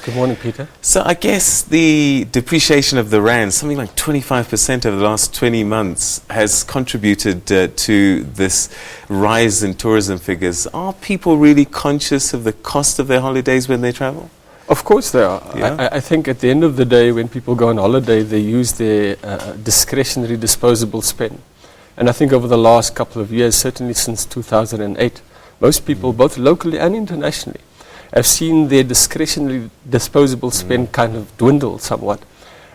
Good morning, Peter. So I guess the depreciation of the rand, something like 25% over the last 20 months, has contributed to this rise in tourism figures. Are people really conscious of the cost of their holidays when they travel? Of course they are. Yeah. I think at the end of the day, when people go on holiday, they use their discretionary disposable spend. And I think over the last couple of years, certainly since 2008, most people, both locally and internationally, have seen their discretionary disposable spend kind of dwindle somewhat.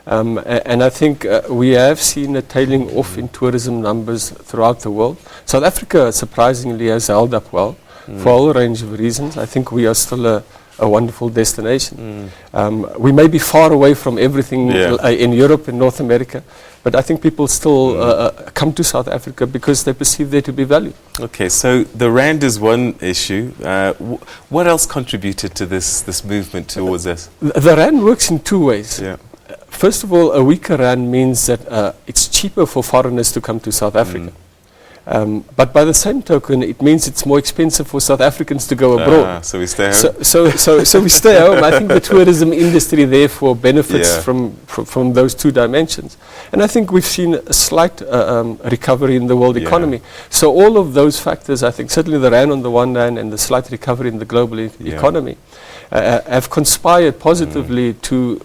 And I think we have seen a tailing off in tourism numbers throughout the world. South Africa, surprisingly, has held up well for a whole range of reasons. I think we are still a wonderful destination. We may be far away from everything in Europe and North America, but I think people still come to South Africa because they perceive there to be value. Okay, so the rand is one issue. What else contributed to this movement towards us? The rand works in two ways. Yeah. First of all, a weaker rand means that it's cheaper for foreigners to come to South Africa. But by the same token, it means it's more expensive for South Africans to go abroad. So we stay home? So we stay home. I think the tourism industry therefore benefits from those two dimensions. And I think we've seen a slight recovery in the world economy. So all of those factors, I think, certainly the rand on the one hand and the slight recovery in the global economy, have conspired positively to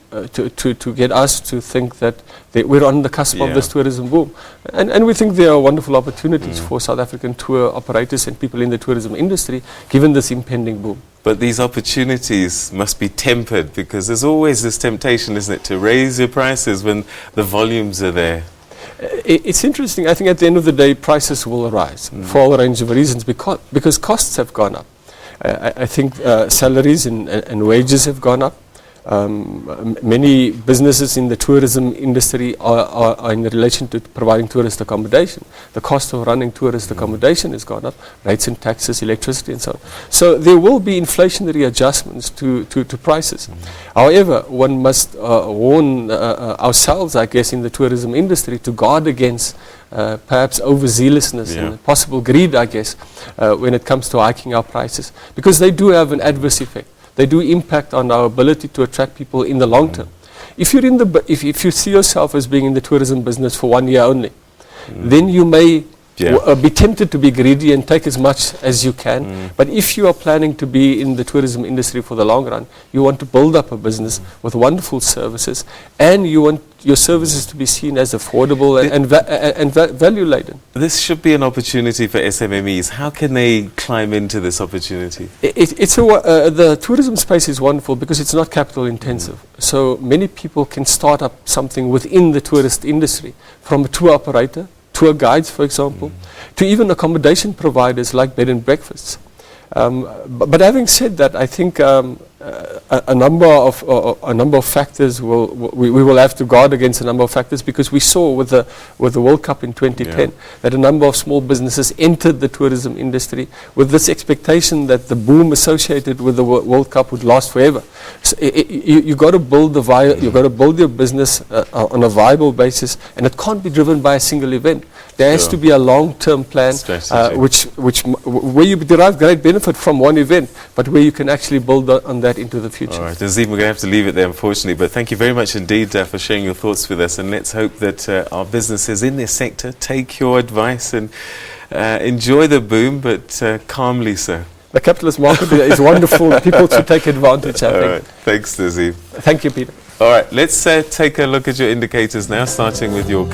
get us to think that we're on the cusp of this tourism boom. And we think there are wonderful opportunities for South African tour operators and people in the tourism industry, given this impending boom. But these opportunities must be tempered, because there's always this temptation, isn't it, to raise your prices when the volumes are there. It's interesting. I think at the end of the day, prices will rise for all a range of reasons, because costs have gone up. I think salaries and wages have gone up. Many businesses in the tourism industry are in relation to providing tourist accommodation. The cost of running tourist accommodation has gone up, rates and taxes, electricity and so on. So there will be inflationary adjustments to prices. However, one must warn ourselves, I guess, in the tourism industry to guard against perhaps overzealousness and possible greed, I guess, when it comes to hiking our prices, because they do have an adverse effect. They do impact on our ability to attract people in the long term. If you're in if you see yourself as being in the tourism business for 1 year only, then you may be tempted to be greedy and take as much as you can. But if you are planning to be in the tourism industry for the long run, you want to build up a business with wonderful services, and you want your services to be seen as affordable and value laden. This should be an opportunity for SMMEs. How can they climb into this opportunity? The tourism space is wonderful because it's not capital intensive. So many people can start up something within the tourist industry, from a tour operator, tour guides, for example, to even accommodation providers like bed and breakfasts. But having said that, I think a number of factors we will have to guard against a number of factors, because we saw with the World Cup in 2010 that a number of small businesses entered the tourism industry with this expectation that the boom associated with the World Cup would last forever. So you got to build your business on a viable basis, and it can't be driven by a single event. There has to be a long-term plan, where you derive great benefit from one event, but where you can actually build on that into the future. All right, Nazeem, we're going to have to leave it there, unfortunately, but thank you very much indeed for sharing your thoughts with us, and let's hope that our businesses in this sector take your advice and enjoy the boom, but calmly so. The capitalist market is wonderful. People should take advantage, I think. All right, thanks, Nazeem. Thank you, Peter. All right, let's take a look at your indicators now, starting with your